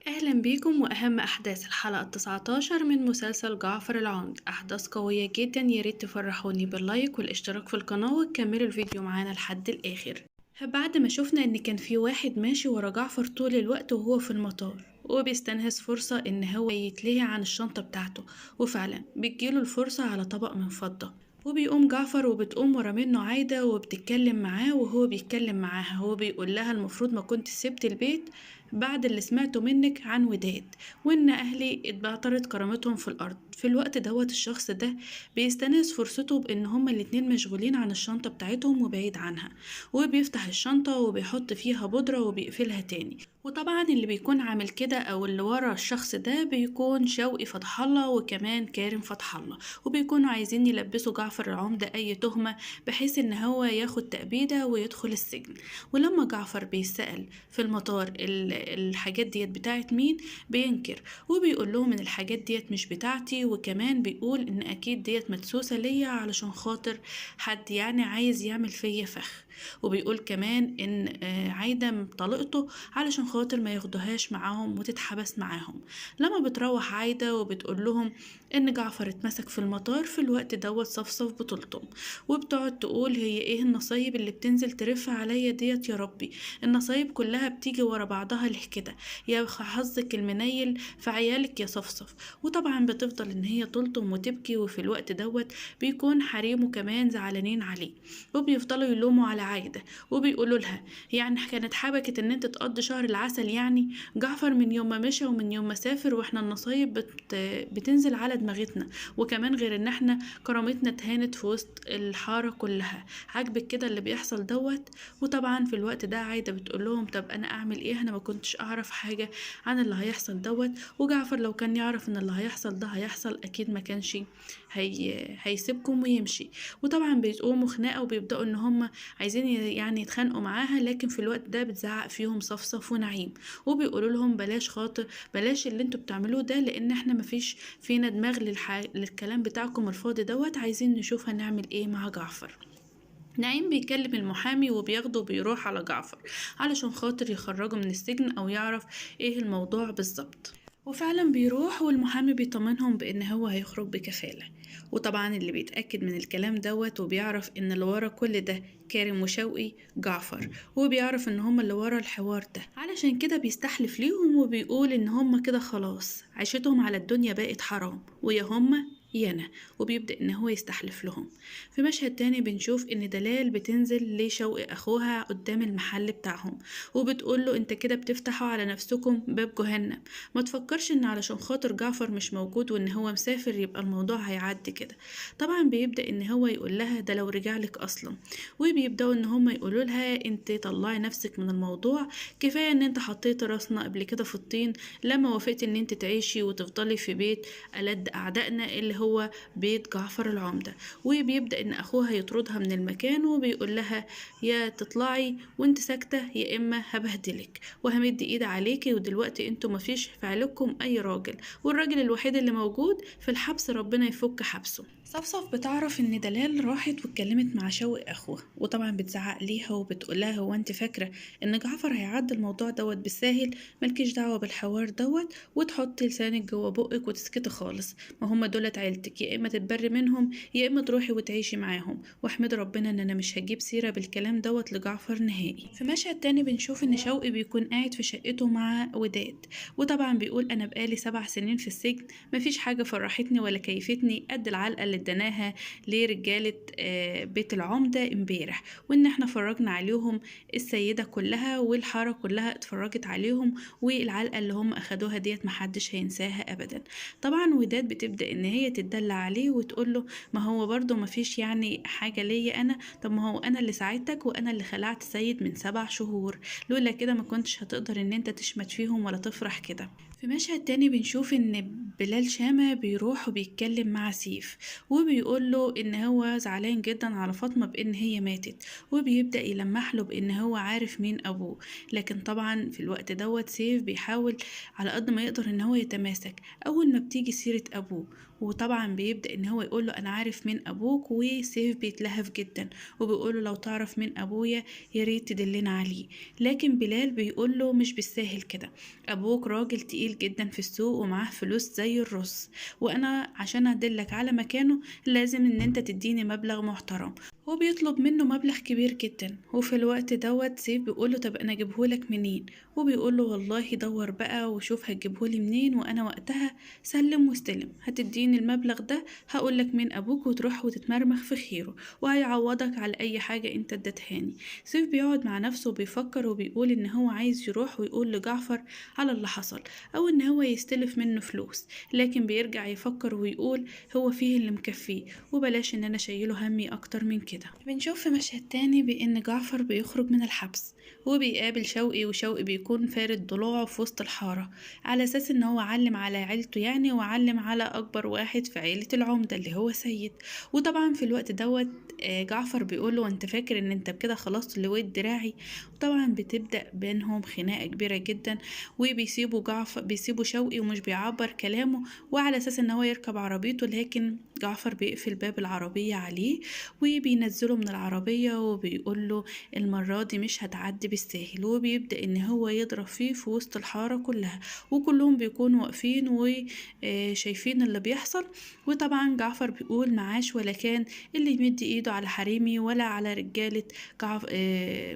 أهلا بيكم وأهم أحداث الحلقة 19 من مسلسل جعفر العمدة. أحداث قوية جدا، ياريت تفرحوني باللايك والاشتراك في القناة وتكملوا الفيديو معانا لحد الآخر. بعد ما شفنا إن كان في واحد ماشي ورا جعفر طول الوقت وهو في المطار وبيستنهز فرصة إن هو يتلهي عن الشنطة بتاعته، وفعلا بتجيله الفرصة على طبق من فضة. وبيقوم جعفر وبتقوم ورا منه عايدة وبتتكلم معاه وهو بيتكلم معاها. هو بيقول لها المفروض ما كنت سبت البيت بعد اللي سمعته منك عن وداد، وإن أهلي اتبعترت كرامتهم في الأرض. في الوقت دوت الشخص ده بيستنز فرصته بإن هما الاتنين مشغولين عن الشنطة بتاعتهم وبعيد عنها، وبيفتح الشنطة وبيحط فيها بودرة وبيقفلها تاني. وطبعا اللي بيكون عامل كده أو اللي ورا الشخص ده بيكون شوقي فتح الله وكمان كارم فتح الله، وبيكونوا عايزين يلبسوا جعفر العمدة أي تهمة بحيث إن هو ياخد تأبيدة ويدخل السجن. ولما جعفر بيسأل في المطار الحاجات ديت بتاعت مين، بينكر وبيقول لهم ان الحاجات ديت مش بتاعتي، وكمان بيقول ان اكيد ديت مدسوسة ليا علشان خاطر حد يعني عايز يعمل فيا فخ. وبيقول كمان ان عايدة طلقته علشان خاطر ما ياخدوهاش معاهم وتتحبس معاهم. لما بتروح عايدة وبتقول لهم ان جعفر اتمسك في المطار في الوقت دوت صفصف بطولته، وبتقعد تقول هي ايه النصايب اللي بتنزل ترف عليا ديت يا ربي، النصايب كلها بتيجي ورا بعضها ليه كده، يا حظك المنيل في عيالك يا صفصف. وطبعا بتفضل ان هي تلطم وتبكي، وفي الوقت دوت بيكون حريمه كمان زعلانين عليه وبيفضلوا يلوموا على عايدة وبيقولوا لها يعني كانت حبكت ان انت تقضي شهر العسل، يعني جعفر من يوم ما مشى ومن يوم ما سافر واحنا النصايب بتنزل على دماغتنا، وكمان غير ان احنا كرامتنا اتهانت في وسط الحارة كلها، عاجبك كده اللي بيحصل دوت. وطبعا في الوقت ده عايدة بتقول لهم طب انا اعمل ايه، انا ما كنتش اعرف حاجة عن اللي هيحصل دوت، وجعفر لو كان يعرف ان اللي هيحصل ده هيحصل اكيد ما كانش هيسيبكم ويمشي. وطبعا بيقوموا خناقة وبيبدأوا ان هم عايزين يعني يتخانقوا معاها، لكن في الوقت ده بتزعق فيهم صفصف ونعيم وبيقولوا لهم بلاش خاطر، بلاش اللي انتوا بتعملوه ده، لان احنا مفيش فينا دماغ للكلام بتاعكم الفاضي دوت، عايزين نشوف هنعمل ايه مع جعفر. نعيم بيكلم المحامي وبياخده وبيروح على جعفر علشان خاطر يخرجه من السجن او يعرف ايه الموضوع بالظبط. وفعلا بيروح والمحامي بيطمنهم بان هو هيخرج بكفالة. وطبعا اللي بيتأكد من الكلام دوت وبيعرف ان اللي ورا كل ده كارم وشوقي جعفر، وبيعرف ان هما اللي ورا الحوار ده، علشان كده بيستحلف ليهم وبيقول ان هما كده خلاص عيشتهم على الدنيا بقت حرام، ويا هما يانا، وبيبدأ إن هو يستحلف لهم. في مشهد تاني بنشوف إن دلال بتنزل لشوقي أخوها قدام المحل بتاعهم وبتقول له أنت كده بتفتحوا على نفسكم باب جهنم، ما تفكرش إن علشان خاطر جعفر مش موجود وإن هو مسافر يبقى الموضوع هيعدي كده. طبعا بيبدأ إن هو يقول لها ده لو رجعلك أصلا، وبيبدأوا إن هم يقولوا لها أنت طلعي نفسك من الموضوع، كفاية إن أنت حطيت راسنا قبل كده في الطين لما وافقت إن أنت تعيشي وتفضلي في بيت ألد أعدائنا اللي هو بيت جعفر العمدة. وبيبدأ إن أخوها يطردها من المكان وبيقول لها يا تطلعي وانت ساكتة يا إما هبهدلك وهمد إيد عليكي، ودلوقتي انتوا مفيش في عيلتكم أي راجل، والراجل الوحيد اللي موجود في الحبس ربنا يفك حبسه. صفصف بتعرف ان دلال راحت واتكلمت مع شوقي اخوها، وطبعا بتزعق ليها وبتقول لها هو انت فاكره ان جعفر هيعدي الموضوع دوت بالساهل، ملكيش دعوه بالحوار دوت، وتحطي لسانك جوه بقك وتسكتي خالص، ما هم دولت عيلتك، يا اما تتبري منهم يا اما تروحي وتعيشي معاهم، واحمد ربنا ان انا مش هجيب سيره بالكلام دوت لجعفر نهائي. في مشهد تاني بنشوف ان شوقي بيكون قاعد في شقته مع وداد، وطبعا بيقول انا بقالي 7 سنين في السجن مفيش حاجه فرحتني ولا كيفتني قد العلقه اللي اداناها لرجاله بيت العمده امبارح، وان احنا فرجنا عليهم، السيده كلها والحاره كلها اتفرجت عليهم، والعلقه اللي هم اخدوها ديت محدش هينساها ابدا. طبعا وداد بتبدا ان هي تدلع عليه وتقول له ما هو برضه مفيش يعني حاجه ليا انا، طب ما هو انا اللي ساعدتك وانا اللي خلعت سيد من 7 شهور، لولا كده ما كنتش هتقدر ان انت تشمت فيهم ولا تفرح كده. في مشهد تاني بنشوف ان بلال شامة بيروح وبيتكلم مع سيف وبيقول له ان هو زعلان جدا على فاطمة بان هي ماتت، وبيبدأ يلمح له بان هو عارف مين ابوه، لكن طبعا في الوقت دوت سيف بيحاول على قد ما يقدر ان هو يتماسك اول ما بتيجي سيرة ابوه، وطبعا بيبدأ ان هو يقول له انا عارف مين ابوك، وسيف بيتلهف جدا وبيقول له لو تعرف مين ابويا يا ريت تدلنا عليه. لكن بلال بيقول له مش بالساهل كده، ابوك راجل تقيل جدا في السوق ومعاه فلوس زي الرز، وانا عشان ادلك على مكانه لازم ان انت تديني مبلغ محترم. هو بيطلب منه مبلغ كبير جدا، وفي الوقت دوت سيف بيقوله طب انا اجيبهولك منين، وبيقوله والله دور بقى وشوف هتجيبهولي منين، وانا وقتها سلم واستلم، هتديني المبلغ ده هقولك مين ابوك وتروح وتتمرمخ في خيره، وهيعوضك على اي حاجة انت اديتهاني. سيف بيقعد مع نفسه وبيفكر وبيقول ان هو عايز يروح ويقول لجعفر على اللي حصل، او ان هو يستلف منه فلوس، لكن بيرجع يفكر ويقول هو فيه اللي مكفيه، وبلاش ان انا شايله همي اكتر من كده. بنشوف في مشهد تاني بان جعفر بيخرج من الحبس وبيقابل شوقي، وشوقي بيكون فارد ضلوعه في وسط الحارة على اساس ان هو علم على عيلته يعني، وعلم على اكبر واحد في عيلة العمدة اللي هو سيد. وطبعا في الوقت دوت جعفر بيقوله انت فاكر ان انت بكده خلاص لويت دراعي، وطبعا بتبدأ بينهم خناقة كبيرة جدا، بيسيبوا شوقي ومش بيعبر كلامه، وعلى اساس ان هو يركب عربيته، لكن جعفر بيقفل باب العربية عليه وبينزله من العربية وبيقوله المرة دي مش هتعدي بالساهل، وبيبدأ ان هو يضرب فيه في وسط الحارة كلها، وكلهم بيكونوا واقفين وشايفين اللي بيحصل. وطبعا جعفر بيقول معاش ولا كان اللي يمد ايده على حريمي ولا على رجالة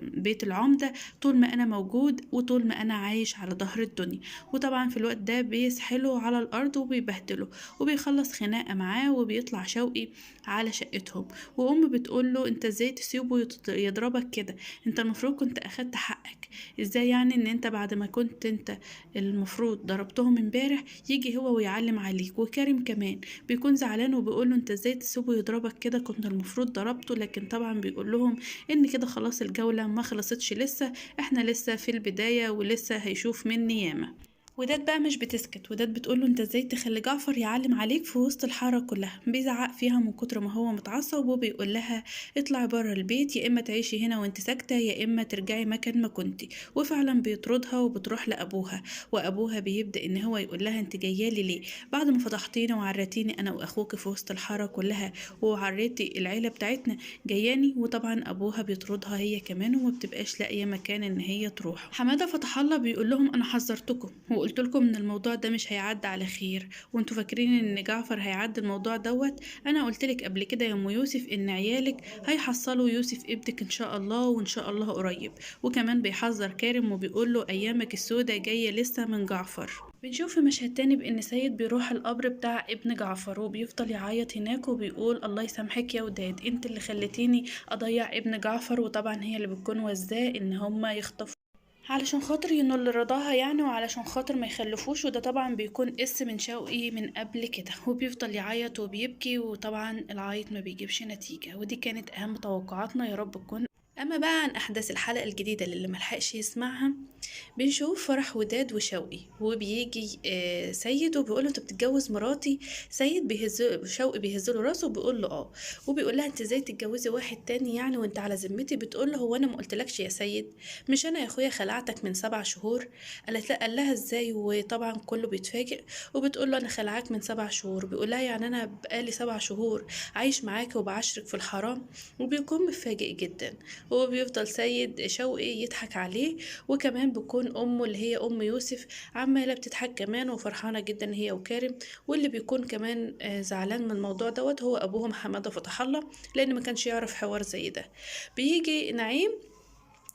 بيت العمدة طول ما انا موجود وطول ما انا عايش على ظهر الدنيا. وطبعا في الوقت ده بيسحله على الارض وبيبهدله، وبيخلص خناقة معاه وبيطلع شوقي على شقتهم، وأم بتقوله انت ازاي تسيبه يضربك كده، انت المفروض كنت اخدت حقك، ازاي يعني ان انت بعد ما كنت انت المفروض ضربتهم امبارح يجي هو ويعلم عليك. وكريم كمان بيكون زعلان وبيقوله انت ازاي تسيبه يضربك كده، كنت المفروض ضربته. لكن طبعا بيقول لهم ان كده خلاص الجولة ما خلصتش لسه، احنا لسه في البداية ولسه هيشوف مني ياما. وداد بقى مش بتسكت، وداد بتقوله انت ازاي تخلي جعفر يعلم عليك في وسط الحارة كلها، بيزعق فيها من كتر ما هو متعصب، وبيقول لها اطلعي بره البيت، يا اما تعيشي هنا وانت ساكتة يا اما ترجعي مكان ما كنتي. وفعلا بيطردها وبتروح لابوها، وابوها بيبدأ ان هو يقول لها انت جايالي ليه بعد ما فضحتيني وعرتيني انا واخوك في وسط الحارة كلها وعريتي العيلة بتاعتنا جاياني. وطبعا ابوها بيطردها هي كمان وما بتبقاش لاقيه مكان ان هي تروح. حماده فتح الله بيقول لهم انا حذرتكم وقلت لكم ان الموضوع ده مش هيعدي على خير، وانتوا فاكرين ان جعفر هيعدي الموضوع دوت؟ انا قلت لك قبل كده يا ام يوسف ان عيالك هيحصلوا يوسف ابنك ان شاء الله، وان شاء الله قريب. وكمان بيحذر كارم وبيقول له ايامك السودة جايه لسه من جعفر. بنشوف في مشهد تاني بان سيد بيروح القبر بتاع ابن جعفر وبيفضل يعيط هناك وبيقول الله يسامحك يا وداد، انت اللي خلتيني اضيع ابن جعفر. وطبعا هي اللي بتكون وزاه ان هما يخطفوا علشان خاطر ينول رضاها يعني، وعلشان خاطر ما يخلفوش. وده طبعا بيكون من شوقي من قبل كده، وبيفضل يعيط وبيبكي، وطبعا العيط ما بيجيبش نتيجة. ودي كانت اهم توقعاتنا، يا رب تكون. اما بقى عن احداث الحلقة الجديدة اللي ملحقش يسمعها، بنشوف فرح وداد وشوقي، وبيجي سيد وبيقوله انت بتتجوز مراتي. سيد شوقي بيهزله راسه وبيقول له اه، وبيقول لها انت ازاي تتجوزي واحد تاني يعني وانت على ذمتي؟ بتقول له هو انا ما قلتلكش يا سيد، مش انا يا اخويا خلعتك من 7 شهور؟ قالت لا. قال لها ازاي؟ وطبعا كله بيتفاجئ، وبتقول له انا خلعك من 7 شهور. بيقول لها يعني انا بقالي 7 شهور عايش معاك وبعشرك في الحرام؟ وبيكون متفاجئ جدا، وبيفضل سيد شوقي يضحك عليه. وكمان بيكون امه اللي هي ام يوسف عماله بتضحك كمان وفرحانه جدا هي وكارم. واللي بيكون كمان زعلان من الموضوع دوت هو ابوهم حماده فتح الله، لان ما كانش يعرف حوار زي ده. بيجي نعيم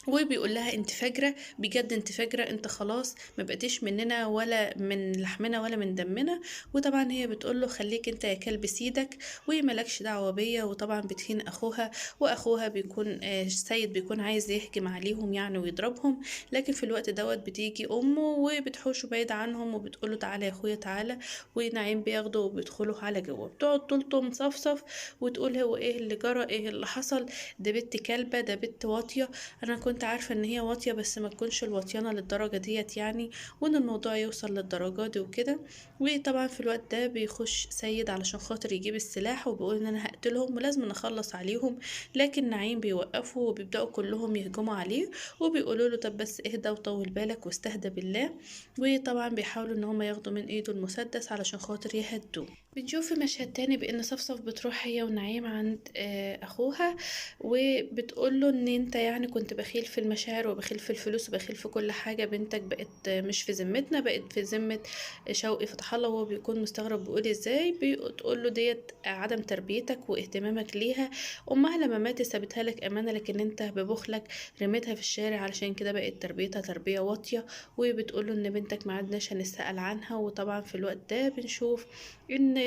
وبيقول لها انت فاجره بجد، انت فاجره، انت خلاص ما بقيتيش مننا ولا من لحمنا ولا من دمنا. وطبعا هي بتقول له خليك انت يا كلب سيدك وملكش دعوه بيا. وطبعا بتهين اخوها، واخوها بيكون السيد بيكون عايز يهجم عليهم يعني ويضربهم. لكن في الوقت دوت بتيجي امه وبتحوشه بعيد عنهم وبتقول له تعالى يا اخويا تعالى. ونعيم بياخده وبيدخلوا على جوه، بتقعد تلطم صفصف وتقول هو ايه اللي جرى، ايه اللي حصل، ده بنت كلبه، ده بنت واطيه، انا كنت عارفة ان هي واطية بس ما تكونش الواطيانة للدرجة ديت يعني، وان الموضوع يوصل للدرجة دي وكده. وطبعا في الوقت ده بيخش سيد علشان خاطر يجيب السلاح وبيقول ان انا هقتلهم ولازم نخلص عليهم. لكن نعيم بيوقفه وبيبدأوا كلهم يهجموا عليه، وبيقولوا له طب بس اهدى وطول بالك واستهدى بالله. وطبعا بيحاولوا ان هم ياخدوا من ايده المسدس علشان خاطر يهدوه. بنشوف في مشهد تاني بإن صفصف بتروح هي ونعيم عند أخوها، وبتقول له إن أنت يعني كنت بخيل في المشاعر وبخيل في الفلوس وبخيل في كل حاجة، بنتك بقت مش في ذمتنا، بقت في ذمة شوقي فتح الله. وهو بيكون مستغرب بيقول ازاي، بتقول له ديت عدم تربيتك واهتمامك ليها، أمها لما ماتت سابتها لك أمانة لكن أنت ببخلك رميتها في الشارع، علشان كده بقت تربيتها تربية واطية. وبتقول له إن بنتك ما عدناش هنسأل عنها. وطبعا في الوقت ده بنشوف ان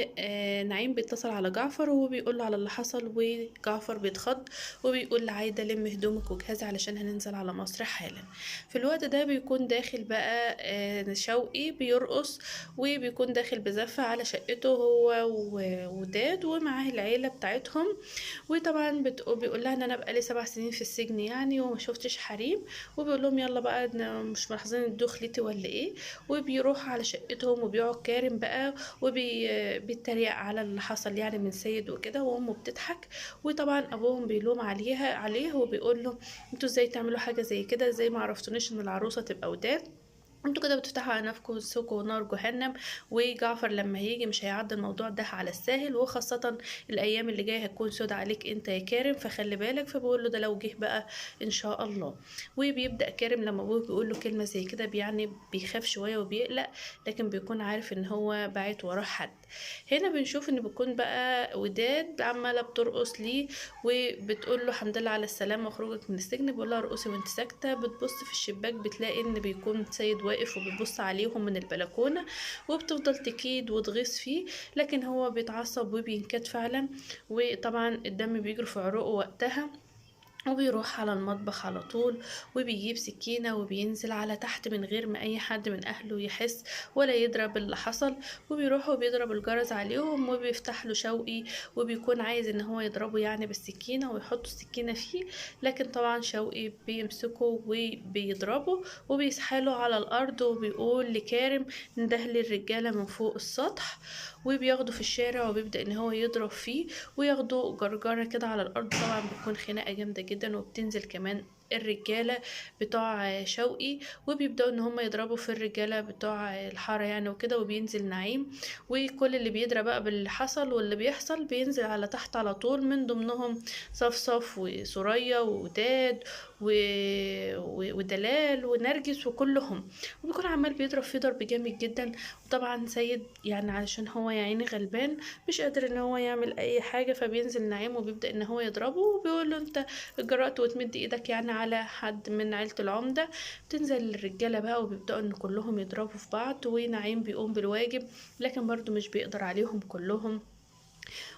نعيم بيتصل على جعفر وبيقول له على اللي حصل، وجعفر بيتخض وبيقول لعايدة لم هدومك وجهزي علشان هننزل على مصر حالا. في الوقت ده بيكون داخل بقى شوقي بيرقص، وبيكون داخل بزفة على شقته هو وداد ومعاه العيلة بتاعتهم. وطبعا بيقول لها ان انا بقالي 7 سنين في السجن يعني وما شفتش حريم، وبيقول لهم يلا بقى مش ملاحظين دخلتي ولا ايه. وبيروح على شقتهم وبيقعد كارم بقى وبيتريق على اللي حصل يعني من سيد وكده، وامه بتضحك. وطبعا ابوهم بيلوم عليه وبيقول له انتوا ازاي تعملوا حاجه زي كده، ازاي ما عرفتونيش ان العروسه تبقى وداد، انتوا كده بتفتحوا على نفسكم سوق ونار جهنم. وجعفر لما هيجي مش هيعدي الموضوع ده على الساهل، وخاصة الايام اللي جاية هتكون سود عليك انت يا كارم، فخلي بالك. فبقول له ده لو جه بقى ان شاء الله. وبيبدأ كارم لما ابوه بيقول له كلمة زي كده يعني بيخاف شوية وبيقلق، لكن بيكون عارف ان هو باعت وراه حد. هنا بنشوف ان بيكون بقى وداد عمالة بترقص ليه، وبتقول له الحمد لله على السلامة وخروجك من السجن. بيقول لها ارقصي وانت ساكتة. بتبص في الشباك بتلاقي ان بيكون سيد واقف وبتبص عليهم من البلكونة، وبتفضل تكيد وتغيظ فيه، لكن هو بيتعصب وبينكد فعلا. وطبعا الدم بيجري في عروقه وقتها، وبيروح على المطبخ على طول وبيجيب سكينة وبينزل على تحت من غير ما أي حد من أهله يحس ولا يضرب اللي حصل. وبيروح وبيضرب الجرس عليهم وبيفتح له شوقي، وبيكون عايز ان هو يضربه يعني بالسكينة ويحط السكينة فيه، لكن طبعا شوقي بيمسكه وبيضربه وبيسحله على الأرض. وبيقول لكارم نده للرجالة من فوق السطح، وبياخده في الشارع وبيبدأ ان هو يضرب فيه وياخدوا جرجرة كده على الأرض. طبعا بتكون خناقة جامدة جدا، وبتنزل كمان الرجالة بتوع شوقي وبيبدأوا ان هم يضربوا في الرجالة بتوع الحارة يعني وكده. وبينزل نعيم وكل اللي بيدرى بقى باللي حصل واللي بيحصل بينزل على تحت على طول، من ضمنهم صفصف وسوريا وداد و... ودلال ونرجس وكلهم. وبيكون عمال بيضرب فيه ضرب جامد جدا. وطبعا سيد يعني علشان هو يا عيني غلبان مش قادر ان هو يعمل اي حاجة، فبينزل نعيم وبيبدأ ان هو يضربه وبيقول له انت جرأت وتمد ايدك يعني على حد من عيلة العمدة. بتنزل الرجالة بقى وبيبدأوا ان كلهم يضربوا في بعض، ونعيم بيقوم بالواجب لكن برضو مش بيقدر عليهم كلهم.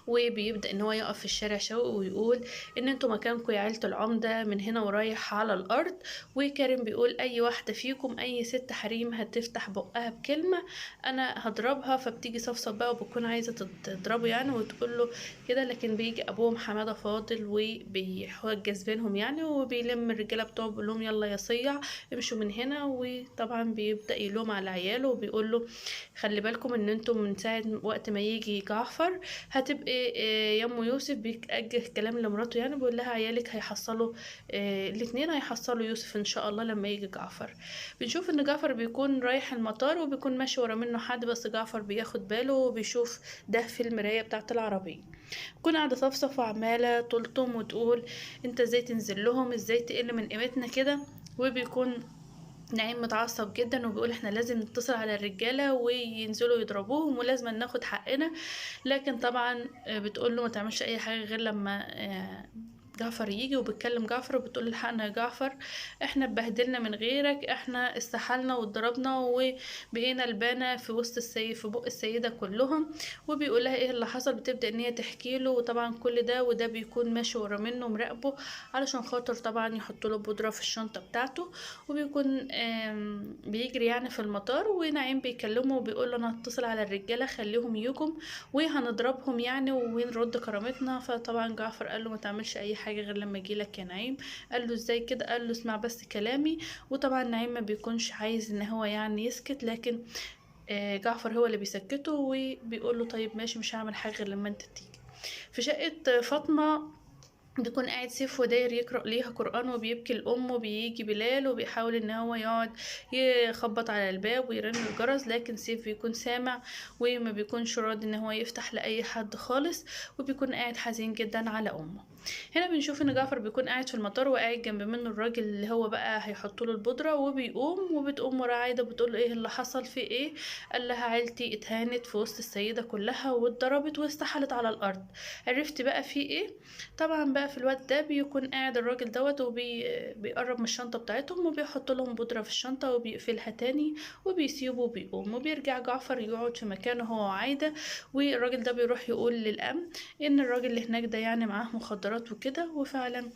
وبيبدأ ان هو يقف في الشارع شوقي ويقول ان انتوا مكانكم يا عيلة العمدة من هنا ورايح على الارض. وكريم بيقول اي واحدة فيكم اي ست حريم هتفتح بقها بكلمة انا هضربها. فبتيجي صفصف بقى وبتكون عايزة تضربه يعني وتقول له كده، لكن بيجي ابوهم حمادة فاضل وبيحجز بينهم يعني، وبيلم الرجالة بتوعه بيقول لهم يلا يا صيع امشوا من هنا. وطبعا بيبدأ يلوم على عياله وبيقول له خلي بالكم ان انتم من ساعة وقت ما يجي جعفر هتبقي يا ام يوسف بيأجل كلام لمراته يعني بيقول لها عيالك هيحصلوا الاتنين هيحصلوا يوسف ان شاء الله لما يجي جعفر. بنشوف ان جعفر بيكون رايح المطار وبيكون ماشي ورا منه حد، بس جعفر بياخد باله وبيشوف ده في المراية بتاعة العربية. بتكون قاعدة صفصف وعمالة تلطم وتقول انت ازاي تنزل لهم، ازاي تقل من قيمتنا كده. وبيكون نعيم متعصب جدا وبيقول احنا لازم نتصل على الرجالة وينزلوا يضربوهم ولازم ناخد حقنا. لكن طبعا بتقول له ما تعملش اي حاجة غير لما جعفر يجي. وبتكلم جعفر وبتقول له الحقنا يا جعفر احنا اتبهدلنا من غيرك، احنا استحالنا واتضربنا وبقينا البانة في وسط في بق السيدة كلهم. وبيقول لها ايه اللي حصل، بتبدأ ان هي تحكي له. وطبعا كل ده وده بيكون ماشي ورا منه مراقبه علشان خاطر طبعا يحط له بودرة في الشنطة بتاعته. وبيكون بيجري يعني في المطار، ونعيم بيكلمه وبيقول له انا هتصل على الرجاله خليهم يجوا وهنضربهم يعني ونرد كرامتنا. فطبعا جعفر قال له ما تعملش اي حاجه غير لما اجيلك يا نعيم. قال له ازاي كده، قال له اسمع بس كلامي. وطبعا نعيم ما بيكونش عايز ان هو يعني يسكت، لكن جعفر هو اللي بيسكته وبيقول له طيب ماشي مش هعمل حاجه غير لما انت تيجي. في شقه فاطمه بيكون قاعد سيف وداير يقرأ ليها قرآن وبيبكي لأمه. بيجي بلال وبيحاول ان هو يقعد يخبط على الباب ويرن الجرس، لكن سيف بيكون سامع وما بيكونش راضي ان هو يفتح لأي حد خالص، وبيكون قاعد حزين جدا على أمه. هنا بنشوف ان جعفر بيكون قاعد في المطار، وقاعد جنب منه الراجل اللي هو بقى هيحط له البودرة، وبيقوم وبتقوم ورا عايدة بتقول له ايه اللي حصل، في ايه؟ قال لها عيلتي اتهانت في وسط السيدة كلها واتضربت واستحلت على الأرض. عرفت بقى في ايه؟ طبعا بقى في الوقت ده بيكون قاعد الراجل دوت وبيقرب من الشنطة بتاعتهم وبيحط لهم بودرة في الشنطة وبيقفلها تاني وبيسيبه وبيقوم، وبيرجع جعفر يقعد في مكانه هو وعايدة. والراجل ده بيروح يقول للأمن ان الراجل اللي هناك ده يعني معاه مخدرات وكده. وفعلا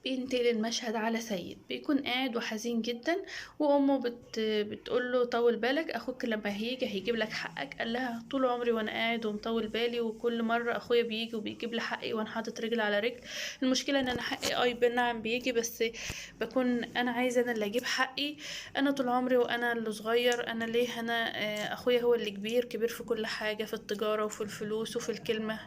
بينتقل المشهد على سيد بيكون قاعد وحزين جدا، وامه بتقول له طول بالك، اخوك لما هيجيب لك حقك. قال لها طول عمري وانا قاعد ومطول بالي، وكل مره اخويا بيجي وبيجيب لي حقي وانا حاطط رجل على رجل. المشكله ان انا حقي نعم بيجي، بس بكون انا عايزه انا اللي اجيب حقي. انا طول عمري وانا اللي صغير، انا ليه انا اخويا هو اللي كبير في كل حاجه، في التجاره وفي الفلوس وفي الكلمه.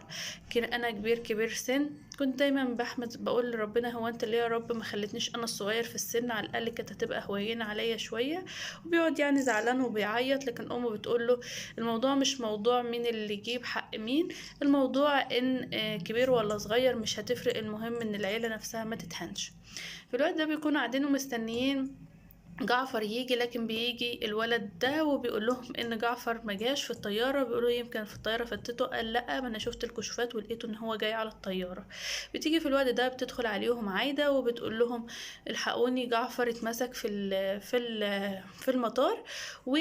انا كبير سن. كنت دايما بحمد بقول لربنا هو انت ليه يا رب ما خلتنيش انا الصغير في السن، على الاقل كانت هتبقى هوينه عليا شويه. وبيقعد يعني زعلان وبيعيط، لكن امه بتقول له الموضوع مش موضوع مين اللي يجيب حق مين، الموضوع ان كبير ولا صغير مش هتفرق، المهم ان العيله نفسها ما تتهنش. في الوقت ده بيكونوا قاعدين ومستنيين جعفر يجي، لكن بيجي الولد ده وبيقول لهم ان جعفر ما جاش في الطياره. بيقولوا يمكن في الطياره فاتته. قال لا، ما انا شفت الكشوفات ولقيته ان هو جاي على الطياره. بتيجي في الوقت ده بتدخل عليهم عايده وبتقول لهم الحقوني جعفر اتمسك في المطار، و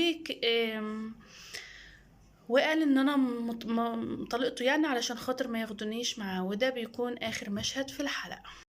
وقال ان انا طلقته يعني علشان خاطر ما ياخدونيش معاه. وده بيكون اخر مشهد في الحلقه.